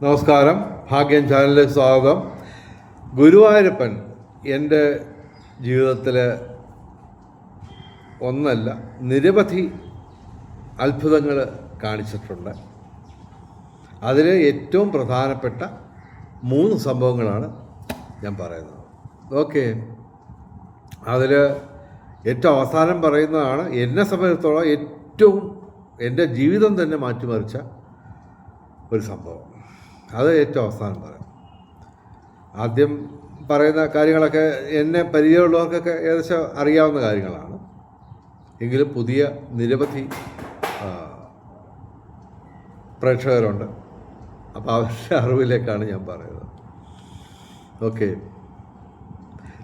നമസ്കാരം, ഭാഗ്യം ചാനലിലേക്ക് സ്വാഗതം. ഗുരുവായൂരപ്പൻ എൻ്റെ ജീവിതത്തിൽ ഒന്നല്ല നിരവധി അത്ഭുതങ്ങൾ കാണിച്ചിട്ടുണ്ട്. അതിൽ ഏറ്റവും പ്രധാനപ്പെട്ട 3 സംഭവങ്ങളാണ് ഞാൻ പറയുന്നത്. ഓക്കെ, അതിൽ ഏറ്റവും അവസാനം പറയുന്നതാണ് എന്നെ സംബന്ധിച്ചിടത്തോളം ഏറ്റവും എൻ്റെ ജീവിതം തന്നെ മാറ്റിമറിച്ച ഒരു സംഭവം. അത് ഏറ്റവും അവസാനം പറയാം. ആദ്യം പറയുന്ന കാര്യങ്ങളൊക്കെ എന്നെ പരിചയമുള്ളവർക്കൊക്കെ ഏകദേശം അറിയാവുന്ന കാര്യങ്ങളാണ്. എങ്കിലും പുതിയ നിരവധി പ്രേക്ഷകരുണ്ട്. അപ്പോൾ അവരുടെ അറിവിലേക്കാണ് ഞാൻ പറയുന്നത്. ഓക്കെ,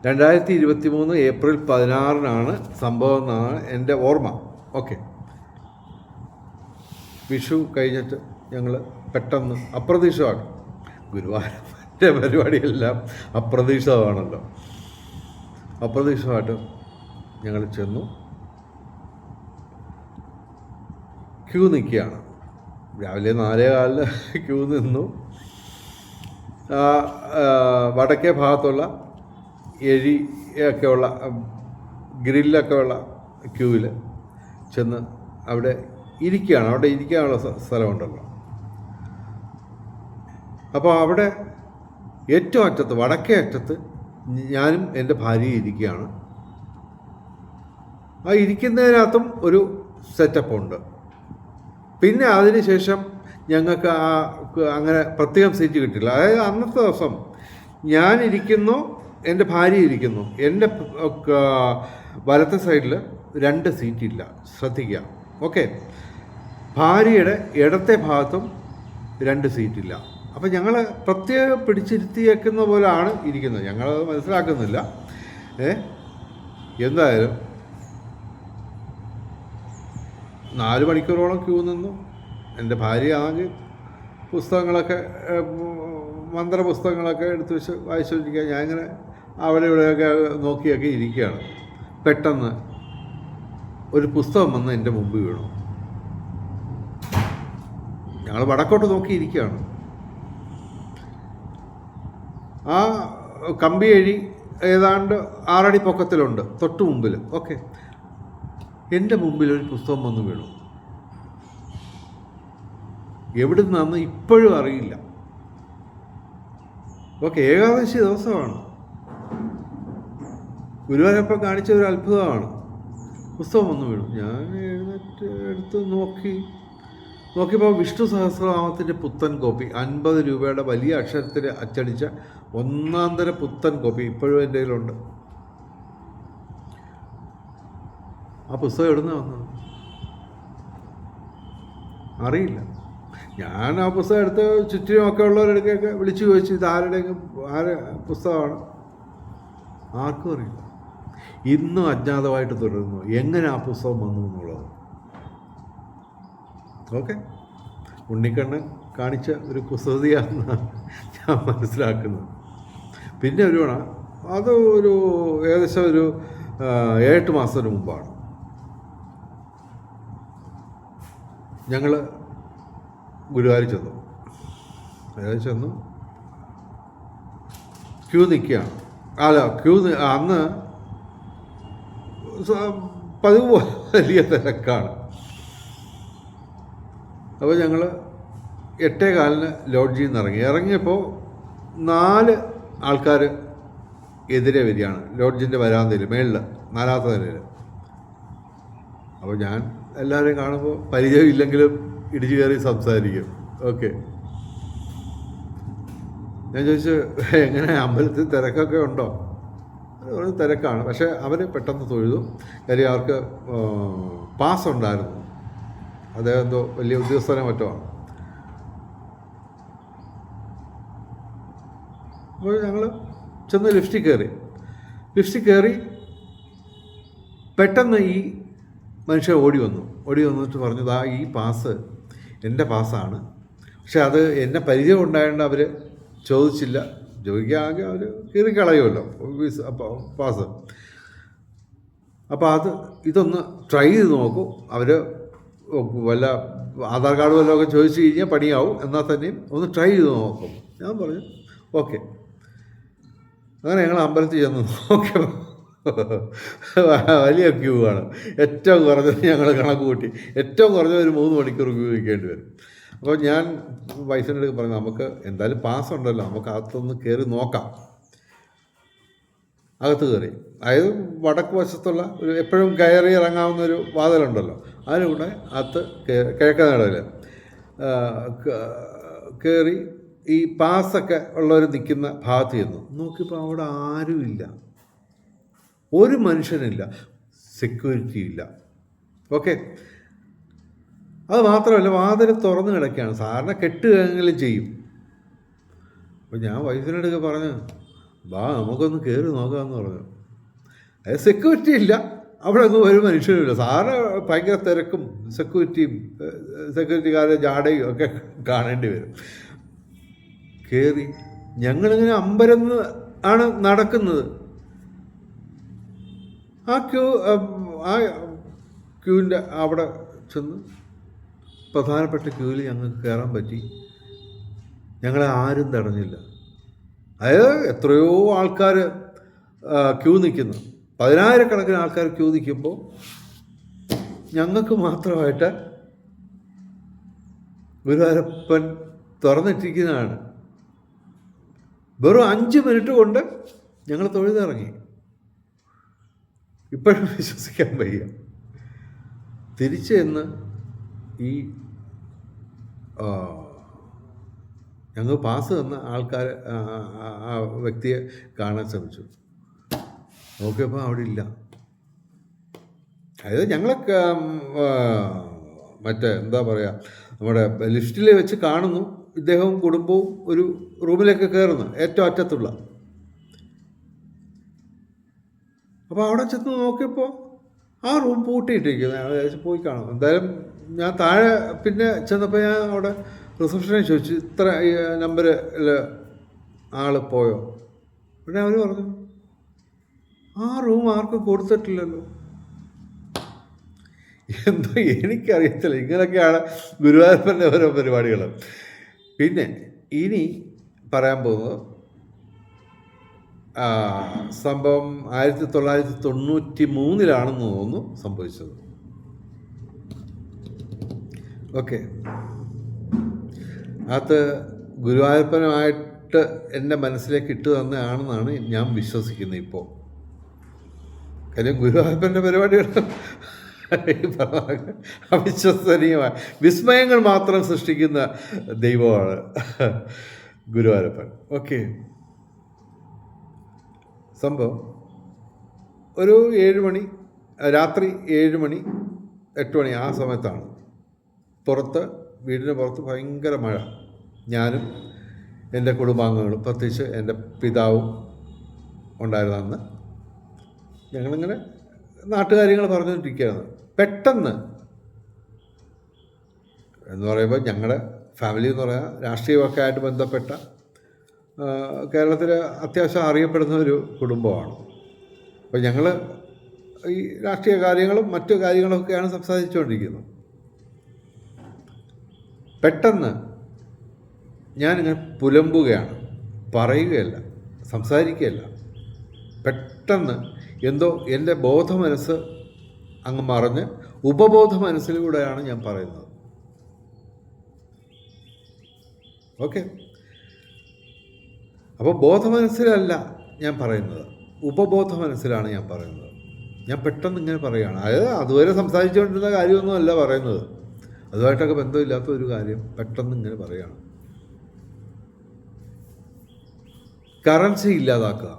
2023 ഏപ്രിൽ 16 സംഭവം എന്നാണ് എൻ്റെ ഓർമ്മ. ഓക്കെ, വിഷു കഴിഞ്ഞിട്ട് ഞങ്ങൾ പെട്ടെന്ന് അപ്രതീക്ഷിതമാണ്, ഗുരുവായൂരപ്പൻ്റെ പരിപാടിയെല്ലാം അപ്രതീക്ഷിതമാണല്ലോ, അപ്രതീക്ഷിതമായിട്ട് ഞങ്ങൾ ചെന്നു. ക്യൂ നിൽക്കുകയാണ്. രാവിലെ 4:15 ക്യൂ നിന്നു. വടക്കേ ഭാഗത്തുള്ള എഴിയൊക്കെയുള്ള ഗ്രില്ലൊക്കെ ഉള്ള ക്യൂവിൽ ചെന്ന് അവിടെ ഇരിക്കുകയാണ്. അവിടെ ഇരിക്കാനുള്ള സ്ഥലമുണ്ടല്ലോ. അപ്പോൾ അവിടെ ഏറ്റവും അറ്റത്ത്, വടക്കേ അറ്റത്ത് ഞാനും എൻ്റെ ഭാര്യയും ഇരിക്കുകയാണ്. ആ ഇരിക്കുന്നതിനകത്തും ഒരു സെറ്റപ്പ് ഉണ്ട്. പിന്നെ അതിന് ശേഷം ഞങ്ങൾക്ക് അങ്ങനെ പ്രത്യേകം സീറ്റ് കിട്ടില്ല. അതായത് അന്നത്തെ ദിവസം ഞാനിരിക്കുന്നു, എൻ്റെ ഭാര്യ ഇരിക്കുന്നു. എൻ്റെ വലത്തെ സൈഡിൽ 2 സീറ്റില്ല, ശ്രദ്ധിക്കുക. ഓക്കെ, ഭാര്യയുടെ ഇടത്തെ ഭാഗത്തും 2 സീറ്റില്ല. അപ്പം ഞങ്ങൾ പ്രത്യേകം പിടിച്ചിരുത്തിയേക്കുന്ന പോലെയാണ് ഇരിക്കുന്നത്. ഞങ്ങളത് മനസ്സിലാക്കുന്നില്ല. എന്തായാലും 4 മണിക്കൂറോളം ക്യൂ നിന്നു. എൻ്റെ ഭാര്യ ആണെങ്കിൽ പുസ്തകങ്ങളൊക്കെ, മന്ത്രപുസ്തകങ്ങളൊക്കെ എടുത്ത് വെച്ച് വായിച്ചുകൊണ്ടിരിക്കുക. ഞാനിങ്ങനെ അവിടെ ഇവിടെയൊക്കെ നോക്കിയൊക്കെ ഇരിക്കുകയാണ്. പെട്ടെന്ന് ഒരു പുസ്തകം വന്ന് എൻ്റെ മുമ്പിൽ വീണു. ഞങ്ങൾ വടക്കോട്ട് നോക്കിയിരിക്കുകയാണ്. ആ കമ്പി എഴി ഏതാണ്ട് 6 അടി പൊക്കത്തിലുണ്ട് തൊട്ട് മുമ്പിൽ. ഓക്കെ, എൻ്റെ മുമ്പിൽ ഒരു പുസ്തകം വന്ന് വീണു. എവിടെ നിന്നാന്ന് ഇപ്പോഴും അറിയില്ല. ഓക്കെ, ഏകാദശി ദിവസമാണ്. ഗുരുവായൂരപ്പൻ കാണിച്ച ഒരു അത്ഭുതമാണ്. പുസ്തകം വന്ന് വീണു. ഞാൻ എഴുന്നേറ്റ് എടുത്ത് നോക്കിയപ്പോൾ വിഷ്ണു സഹസ്രനാമത്തിൻ്റെ പുത്തൻ കോപ്പി, 50 രൂപയുടെ വലിയ അക്ഷരത്തിൽ അച്ചടിച്ച 1-ാം തരം പുത്തൻ കോപ്പി ഇപ്പോഴും എൻ്റെ കയ്യിലുണ്ട്. ആ പുസ്തകം എവിടെ നിന്ന് വന്നത് അറിയില്ല. ഞാൻ ആ പുസ്തകം എടുത്ത് ചുറ്റിനുമൊക്കെ ഉള്ളവരെടുക്കൊക്കെ വിളിച്ചു ചോദിച്ചു, ഇത് ആരുടെ പുസ്തകമാണ്? ആർക്കും അറിയില്ല. ഇന്നും അജ്ഞാതമായിട്ട് തുടരുന്നു എങ്ങനെ ആ പുസ്തകം വന്നു എന്നുള്ളത്. ഓക്കെ, ഉണ്ണിക്കണ്ണൻ കാണിച്ച ഒരു കുസൃതിയാണെന്നാണ് ഞാൻ മനസ്സിലാക്കുന്നത്. പിന്നെ അത് ഏകദേശം ഒരു 7 മാസത്തിന് മുമ്പാണ്. ഞങ്ങൾ ഗുരുവായൂർ ചെന്നു. ക്യൂ നിൽക്കുകയാണ്. അന്ന് പതിവ് പോലെ വലിയ തിരക്കാണ്. അപ്പോൾ ഞങ്ങൾ 8:15 ലോഡ്ജിൽ നിന്ന് ഇറങ്ങിയപ്പോൾ 4 ആൾക്കാർ എതിരെ വരികയാണ് ലോഡ്ജിൻ്റെ വരാന്തയിൽ, മേളിൽ 4ാമത്തെ നിലയിൽ. അപ്പോൾ ഞാൻ എല്ലാവരെയും കാണുമ്പോൾ പരിചയമില്ലെങ്കിലും ഇടിച്ചു കയറി സംസാരിക്കും. ഓക്കെ, ഞാൻ ചോദിച്ചു, എങ്ങനെ അമ്പലത്തിൽ തിരക്കൊക്കെ ഉണ്ടോ? തിരക്കാണ്. പക്ഷേ അവർ പെട്ടെന്ന് തൊഴുതു. കാര്യം അവർക്ക് പാസ് ഉണ്ടായിരുന്നു. അദ്ദേഹം എന്തോ വലിയ ഉദ്യോഗസ്ഥനെ മറ്റോ ആണ്. അപ്പോൾ ഞങ്ങൾ ചെന്ന് ലിഫ്റ്റിൽ കയറി. പെട്ടെന്ന് ഈ മനുഷ്യൻ ഓടി വന്നിട്ട് പറഞ്ഞത്, ഈ പാസ് എൻ്റെ പാസ്സാണ്. പക്ഷെ അത് എന്നെ പരിചയം ഉണ്ടായതുകൊണ്ട് അവർ ചോദിക്കാമെങ്കിൽ അവർ കീറിക്കളയുമല്ലോ പാസ്. അപ്പോൾ ഇതൊന്ന് ട്രൈ ചെയ്ത് നോക്കൂ. അവർ വല്ല ആധാർ കാർഡ് വല്ലതൊക്കെ ചോദിച്ചു കഴിഞ്ഞാൽ പണിയാവും, എന്നാൽ തന്നെയും ഒന്ന് ട്രൈ ചെയ്ത് നോക്കും. ഞാൻ പറഞ്ഞു ഓക്കെ. അങ്ങനെ ഞങ്ങൾ അമ്പലത്തിൽ ചെന്ന് നോക്കിയപ്പോൾ വലിയ ക്യൂ ആണ്. ഏറ്റവും കുറഞ്ഞത് ഞങ്ങൾ കണക്ക് കൂട്ടി ഏറ്റവും കുറഞ്ഞ ഒരു 3 മണിക്കൂർ ക്യൂ നിൽക്കേണ്ടി വരും. അപ്പോൾ ഞാൻ വൈഫിൻ്റെ അടുത്ത് പറഞ്ഞു നമുക്ക് എന്തായാലും പാസ് ഉണ്ടല്ലോ, നമുക്ക് അകത്തൊന്ന് കയറി നോക്കാം. അകത്ത് കയറി, അതായത് വടക്ക് വശത്തുള്ള ഒരു എപ്പോഴും കയറി ഇറങ്ങാവുന്നൊരു വാതിലുണ്ടല്ലോ, അതിലൂടെ അകത്ത് കിഴക്ക് നടയിൽ കയറി ഈ പാസ്സൊക്കെ ഉള്ളവർ നിൽക്കുന്ന ഭാഗത്ത് ചെന്നു നോക്കിയപ്പോൾ അവിടെ ആരുമില്ല, ഒരു മനുഷ്യനില്ല, സെക്യൂരിറ്റി ഇല്ല. ഓക്കെ, അത് മാത്രമല്ല വാതിൽ തുറന്ന് കിടക്കുകയാണ്. സാധാരണ കെട്ടുകയെങ്കിലും ചെയ്യും. അപ്പോൾ ഞാൻ വൈഫിനടുക്കെ പറഞ്ഞു വാ നമുക്കൊന്ന് കയറി നോക്കാമെന്ന് പറഞ്ഞു. അത് സെക്യൂരിറ്റി ഇല്ല, അവിടെ ഒന്നും ഒരു മനുഷ്യനുമില്ല. സാധാരണ ഭയങ്കര തിരക്കും സെക്യൂരിറ്റിക്കാരുടെ ജാടയും ഒക്കെ കാണേണ്ടി വരും. കയറി ഞങ്ങളിങ്ങനെ അമ്പരന്ന് ആണ് നടക്കുന്നത്. ആ ക്യൂവിൻ്റെ അവിടെ ചെന്ന് പ്രധാനപ്പെട്ട ക്യൂവിൽ ഞങ്ങൾക്ക് കയറാൻ പറ്റി. ഞങ്ങളെ ആരും തടഞ്ഞില്ല. അതായത് എത്രയോ ആൾക്കാർ ക്യൂ നിൽക്കുന്നു, 10,000-കണക്കിന് ആൾക്കാർ ക്യൂ നിൽക്കുമ്പോൾ ഞങ്ങൾക്ക് മാത്രമായിട്ട് ഗുരുവായൂരപ്പൻ തുറന്നിട്ടിരിക്കുന്നതാണ്. വെറും 5 മിനിറ്റ് കൊണ്ട് ഞങ്ങൾ തൊഴുതിറങ്ങി. ഇപ്പോഴും വിശ്വസിക്കാൻ വയ്യ. തിരിച്ച് എന്ന് ഈ ഞങ്ങൾ പാസ് തന്ന ആൾക്കാർ ആ വ്യക്തിയെ കാണാൻ ശ്രമിച്ചു. നോക്കിയപ്പോൾ അവിടെ ഇല്ല. അതായത് ഞങ്ങളൊക്കെ മറ്റേ എന്താ പറയുക, നമ്മുടെ ലിഫ്റ്റിൽ വെച്ച് കാണുന്നു ഇദ്ദേഹവും കുടുംബവും ഒരു റൂമിലേക്ക് കയറുന്നു, ഏറ്റവും അറ്റത്തുള്ള. അപ്പോൾ അവിടെ ചെന്ന് നോക്കിയപ്പോൾ ആ റൂം പൂട്ടിയിട്ടിരിക്കുന്നു. ഞാൻ ഏകദേശം പോയി കാണും. എന്തായാലും ഞാൻ താഴെ പിന്നെ ചെന്നപ്പോൾ ഞാൻ അവിടെ റിസപ്ഷനിൽ ചോദിച്ചു ഇത്ര നമ്പറിൽ ആൾ പോയോ? പിന്നെ അവർ പറഞ്ഞു ആ റൂം ആർക്കും കൊടുത്തിട്ടില്ലല്ലോ. എന്തോ എനിക്കറിയത്തില്ല. ഇങ്ങനെയൊക്കെയാണ് ഗുരുവായൂരപ്പൻ്റെ ഓരോ പരിപാടികൾ. പിന്നെ ഇനി പറയാൻ പോകുന്നത് സംഭവം 1993 തോന്നുന്നു സംഭവിച്ചത്. ഓക്കെ, അത് ഗുരുവായൂരപ്പനുമായിട്ട് എൻ്റെ മനസ്സിലേക്ക് ഇട്ട് തന്നെയാണെന്നാണ് ഞാൻ വിശ്വസിക്കുന്നത് ഇപ്പോൾ. കാര്യം ഗുരുവായൂരപ്പൻ്റെ പരിപാടികൾ അവിശ്വസനീയമായ വിസ്മയങ്ങൾ മാത്രം സൃഷ്ടിക്കുന്ന ദൈവമാണ് ഗുരുവായൂരപ്പൻ. ഓക്കെ, സംഭവം ഒരു 7 മണി, രാത്രി 7 മണി 8 മണി ആ സമയത്താണ്. വീടിന് പുറത്ത് ഭയങ്കര മഴ. ഞാനും എൻ്റെ കുടുംബാംഗങ്ങളും, പ്രത്യേകിച്ച് എൻ്റെ പിതാവും ഉണ്ടായിരുന്ന അന്ന് ഞങ്ങളിങ്ങനെ നാട്ടുകാര്യങ്ങൾ പറഞ്ഞുകൊണ്ടിരിക്കുകയാണ്. പെട്ടെന്ന് എന്ന് പറയുമ്പോൾ ഞങ്ങളുടെ ഫാമിലി എന്ന് പറയാൻ രാഷ്ട്രീയമൊക്കെ ആയിട്ട് ബന്ധപ്പെട്ട കേരളത്തിൽ അത്യാവശ്യം അറിയപ്പെടുന്ന ഒരു കുടുംബമാണ്. അപ്പോൾ ഞങ്ങൾ ഈ രാഷ്ട്രീയ കാര്യങ്ങളും മറ്റു കാര്യങ്ങളൊക്കെയാണ് സംസാരിച്ചുകൊണ്ടിരിക്കുന്നത്. പെട്ടെന്ന് ഞാനിങ്ങനെ പുലമ്പുകയാണ്, പറയുകയല്ല, സംസാരിക്കുകയല്ല. പെട്ടെന്ന് എന്തോ എൻ്റെ ബോധമനസ്സ് അങ്ങ് മറഞ്ഞ് ഉപബോധ മനസ്സിലൂടെയാണ് ഞാൻ പറയുന്നത്. ഓക്കെ, അപ്പോൾ ബോധമനസ്സിലല്ല ഞാൻ പറയുന്നത്, ഉപബോധ മനസ്സിലാണ് ഞാൻ പറയുന്നത്. ഞാൻ പെട്ടെന്ന് ഇങ്ങനെ പറയുകയാണ്. അതായത് അതുവരെ സംസാരിച്ചുകൊണ്ടിരുന്ന കാര്യമൊന്നുമല്ല പറയുന്നത്, അതുമായിട്ടൊക്കെ ബന്ധമില്ലാത്ത ഒരു കാര്യം പെട്ടെന്ന് ഇങ്ങനെ പറയുകയാണ്. കറൻസി ഇല്ലാതാക്കുക.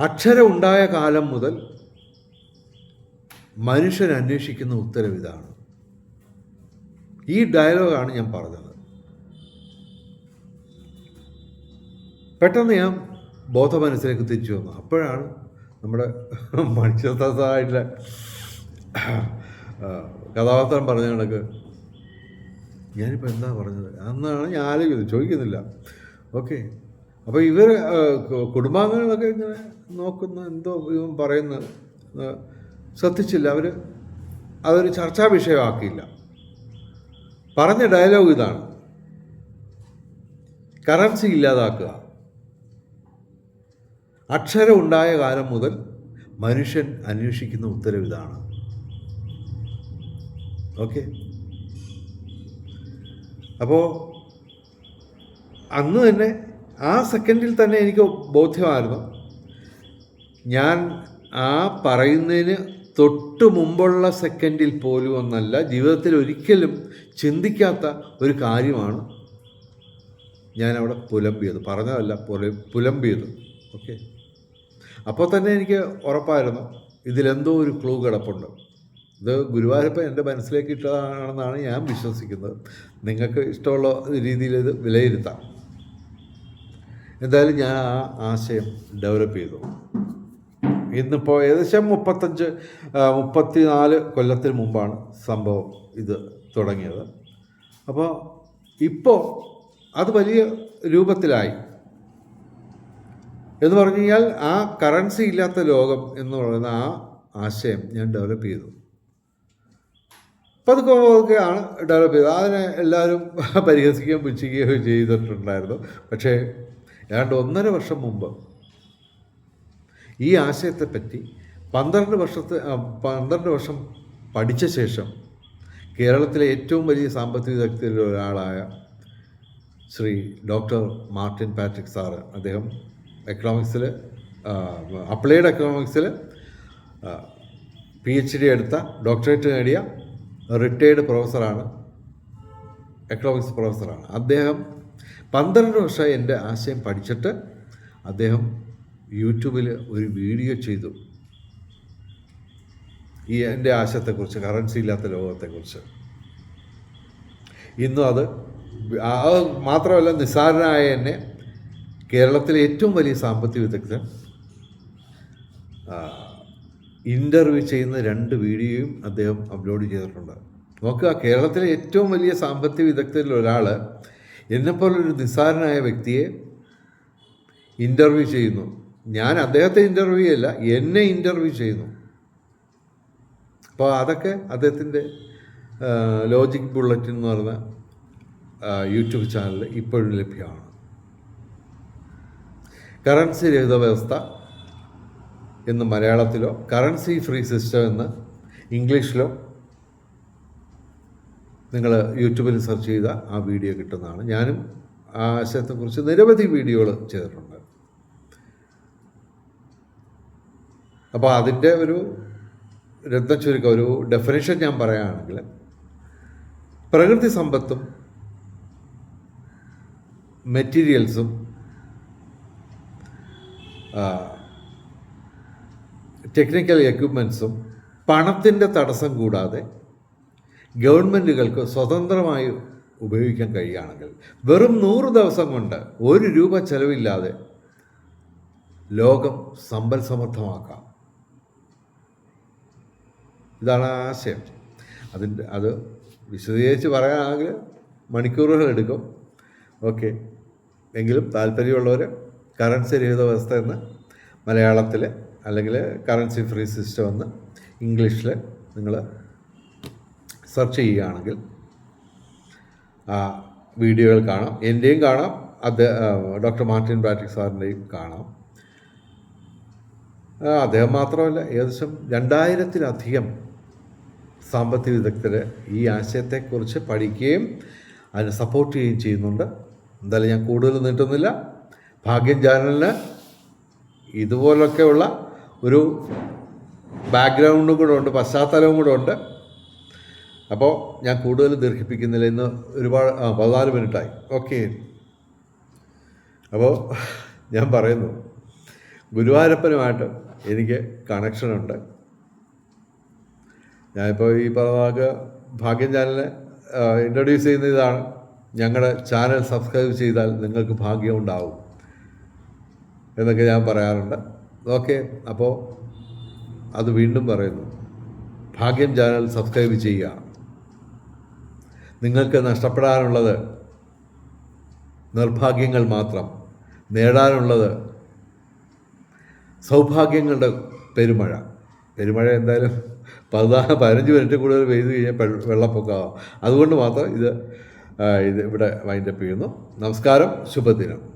അക്ഷരം ഉണ്ടായ കാലം മുതൽ മനുഷ്യൻ അന്വേഷിക്കുന്ന ഉത്തരവ് ഇതാണ്. ഈ ഡയലോഗാണ് ഞാൻ പറഞ്ഞത്. പെട്ടെന്ന് ഞാൻ ബോധമനസ്സിലേക്ക് തിരിച്ചു വന്നു. അപ്പോഴാണ് നമ്മുടെ മനുഷ്യസായിട്ടുള്ള കഥാപാത്രം പറഞ്ഞ കണക്ക് ഞാനിപ്പോൾ എന്താ പറഞ്ഞത് എന്നാണ് ഞാൻ ആലോചിക്കുന്നത്, ചോദിക്കുന്നില്ല. ഓക്കെ, അപ്പോൾ ഇവർ കുടുംബാംഗങ്ങളൊക്കെ ഇങ്ങനെ നോക്കുന്ന എന്തോ ഇവൻ പറയുന്നത് ശ്രദ്ധിച്ചില്ല. അവർ അതൊരു ചർച്ചാ വിഷയമാക്കിയില്ല. പറഞ്ഞ ഡയലോഗ് ഇതാണ്: കറൻസി ഇല്ലാതാക്കുക. അക്ഷരം ഉണ്ടായ കാലം മുതൽ മനുഷ്യൻ അന്വേഷിക്കുന്ന ഉത്തരവ് ഇതാണ്. ഓക്കെ, അപ്പോൾ അന്ന് തന്നെ ആ സെക്കൻഡിൽ തന്നെ എനിക്ക് ബോധ്യമായിരുന്നു, ഞാൻ ആ പറയുന്നതിന് തൊട്ട് മുമ്പുള്ള സെക്കൻഡിൽ പോലും ഒന്നല്ല, ജീവിതത്തിൽ ഒരിക്കലും ചിന്തിക്കാത്ത ഒരു കാര്യമാണ് ഞാനവിടെ പുലമ്പിയത്. പറഞ്ഞതല്ല, പുലമ്പിയത്. ഓക്കെ, അപ്പോൾ തന്നെ എനിക്ക് ഉറപ്പായിരുന്നു ഇതിലെന്തോ ഒരു ക്ലൂ കിടപ്പുണ്ട്. ഇത് ഗുരുവായൂരപ്പൻ എൻ്റെ മനസ്സിലേക്ക് ഇട്ടതാണെന്നാണ് ഞാൻ വിശ്വസിക്കുന്നത്. നിങ്ങൾക്ക് ഇഷ്ടമുള്ള രീതിയിൽ ഇത് വിലയിരുത്താം. എന്തായാലും ഞാൻ ആ ആശയം ഡെവലപ്പ് ചെയ്തു. ഇന്നിപ്പോൾ ഏകദേശം 34 കൊല്ലത്തിന് മുമ്പാണ് സംഭവം ഇത് തുടങ്ങിയത്. അപ്പോൾ ഇപ്പോൾ അത് വലിയ രൂപത്തിലായി എന്ന് പറഞ്ഞു കഴിഞ്ഞാൽ ആ കറൻസി ഇല്ലാത്ത ലോകം എന്ന് പറയുന്ന ആ ആശയം ഞാൻ ഡെവലപ്പ് ചെയ്തു. പതുക്കെയാണ് ഡെവലപ്പ് ചെയ്തത്. അതിനെ എല്ലാവരും പരിഹസിക്കുകയും പുച്ഛിക്കുകയും ചെയ്തിട്ടുണ്ടായിരുന്നു. പക്ഷേ ഏതാണ്ട് 1.5 വർഷം മുമ്പ് ഈ ആശയത്തെപ്പറ്റി 12 വർഷം പഠിച്ച ശേഷം കേരളത്തിലെ ഏറ്റവും വലിയ സാമ്പത്തിക വിദഗ്ധരിൽ ഒരാളായ Shri doctor Martin Patrick sir, അദ്ദേഹം എക്കണോമിക്സിൽ അപ്ലൈഡ് എക്കണോമിക്സിൽ PhD എടുത്ത, ഡോക്ടറേറ്റ് നേടിയ റിട്ടയേർഡ് പ്രൊഫസറാണ്, എക്കണോമിക്സ് പ്രൊഫസറാണ്. അദ്ദേഹം 12 വർഷം എൻ്റെ ആശയം പഠിച്ചിട്ട് അദ്ദേഹം യൂട്യൂബിൽ ഒരു വീഡിയോ ചെയ്തു ഈ എൻ്റെ ആശയത്തെക്കുറിച്ച്, കറൻസി ഇല്ലാത്ത ലോകത്തെക്കുറിച്ച്. ഇന്നും അത് മാത്രമല്ല, നിസ്സാരനായ എന്നെ കേരളത്തിലെ ഏറ്റവും വലിയ സാമ്പത്തിക വിദഗ്ധൻ ഇൻ്റർവ്യൂ ചെയ്യുന്ന 2 വീഡിയോയും അദ്ദേഹം അപ്ലോഡ് ചെയ്തിട്ടുണ്ട്. നോക്കുക, കേരളത്തിലെ ഏറ്റവും വലിയ സാമ്പത്തിക വിദഗ്ധരിൽ ഒരാൾ എന്നെപ്പോലൊരു നിസ്സാരനായ വ്യക്തിയെ ഇൻ്റർവ്യൂ ചെയ്യുന്നു. ഞാൻ അദ്ദേഹത്തെ ഇൻ്റർവ്യൂ അല്ല, എന്നെ ഇൻ്റർവ്യൂ ചെയ്യുന്നു. അപ്പോൾ അതൊക്കെ അദ്ദേഹത്തിൻ്റെ ലോജിക് ബുള്ളറ്റിൻ എന്ന് പറയുന്ന യൂട്യൂബ് ചാനലിൽ ഇപ്പോഴും ലഭ്യമാണ്. കറൻസി രഹിത വ്യവസ്ഥ എന്ന് മലയാളത്തിലോ കറൻസി ഫ്രീ സിസ്റ്റം എന്ന് ഇംഗ്ലീഷിലോ നിങ്ങൾ യൂട്യൂബിൽ സെർച്ച് ചെയ്താൽ ആ വീഡിയോ കിട്ടുന്നതാണ്. ഞാനും ആ ആശയത്തെക്കുറിച്ച് നിരവധി വീഡിയോകൾ ചെയ്തിട്ടുണ്ട്. അപ്പോൾ അതിൻ്റെ ഒരു ചുരുക്കം, ഒരു ഡെഫിനേഷൻ ഞാൻ പറയുകയാണെങ്കിൽ, പ്രകൃതി സമ്പത്തും മെറ്റീരിയൽസും ടെക്നിക്കൽ എക്യുപ്മെൻറ്റ്സും പണത്തിൻ്റെ തടസ്സം കൂടാതെ ഗവൺമെൻറ്റുകൾക്ക് സ്വതന്ത്രമായി ഉപയോഗിക്കാൻ കഴിയുകയാണെങ്കിൽ വെറും 100 ദിവസം കൊണ്ട് 1 രൂപ ചെലവില്ലാതെ ലോകം സമ്പൽ സമൃദ്ധമാക്കാം. ഇതാണ് ആശയം. അത് വിശദീകരിച്ച് പറയാനാണെങ്കിൽ മണിക്കൂറുകൾ എടുക്കും. ഓക്കെ, എങ്കിലും താല്പര്യമുള്ളവർ കറൻസി രഹിത വ്യവസ്ഥ എന്ന് മലയാളത്തിൽ അല്ലെങ്കിൽ കറൻസി ഫ്രീ സിസ്റ്റം എന്ന് ഇംഗ്ലീഷിൽ നിങ്ങൾ സെർച്ച് ചെയ്യുകയാണെങ്കിൽ ആ വീഡിയോകൾ കാണാം. എൻ്റെയും കാണാം, ഡോക്ടർ മാർട്ടിൻ പാട്രിക് സാറിൻ്റെയും കാണാം. അദ്ദേഹം മാത്രമല്ല, ഏകദേശം 2000-ലധികം സാമ്പത്തിക വിദഗ്ധർ ഈ ആശയത്തെക്കുറിച്ച് പഠിക്കുകയും അതിനെ സപ്പോർട്ട് ചെയ്യുകയും ചെയ്യുന്നുണ്ട്. എന്തായാലും ഞാൻ കൂടുതൽ നീട്ടുന്നില്ല. ഭാഗ്യം ചാനലിന് ഇതുപോലൊക്കെയുള്ള ഒരു ബാക്ക്ഗ്രൗണ്ടും കൂടെ ഉണ്ട്, പശ്ചാത്തലവും കൂടെ ഉണ്ട്. അപ്പോൾ ഞാൻ കൂടുതൽ ദീർഘിപ്പിക്കുന്നില്ല. ഇന്ന് ഒരുപാട് 14 മിനിറ്റായി. ഓക്കെ, അപ്പോൾ ഞാൻ പറയുന്നു, ഗുരുവായൂരപ്പനുമായിട്ട് എനിക്ക് കണക്ഷനുണ്ട്. ഞാനിപ്പോൾ ഈ പറഞ്ഞ ഭാഗ്യം ചാനലിനെ ഇൻട്രൊഡ്യൂസ് ചെയ്യുന്ന ഇതാണ്: ഞങ്ങളുടെ ചാനൽ സബ്സ്ക്രൈബ് ചെയ്താൽ നിങ്ങൾക്ക് ഭാഗ്യം ഉണ്ടാവും എന്നൊക്കെ ഞാൻ പറയാറുണ്ട്. ഓക്കെ, അപ്പോൾ അത് വീണ്ടും പറയുന്നു, ഭാഗ്യം ചാനൽ സബ്സ്ക്രൈബ് ചെയ്യുക. നിങ്ങൾക്ക് നഷ്ടപ്പെടാനുള്ളത് നിർഭാഗ്യങ്ങൾ മാത്രം, നേടാനുള്ളത് സൗഭാഗ്യങ്ങളുടെ പെരുമഴ. എന്തായാലും 15 മിനിറ്റ് കൂടുതൽ പെയ്ത് കഴിഞ്ഞാൽ വെള്ളപ്പൊക്കമാകും. അതുകൊണ്ട് മാത്രം ഇത് ഇവിടെ വൈൻഡപ്പ് ചെയ്യുന്നു. നമസ്കാരം, ശുഭദിനം.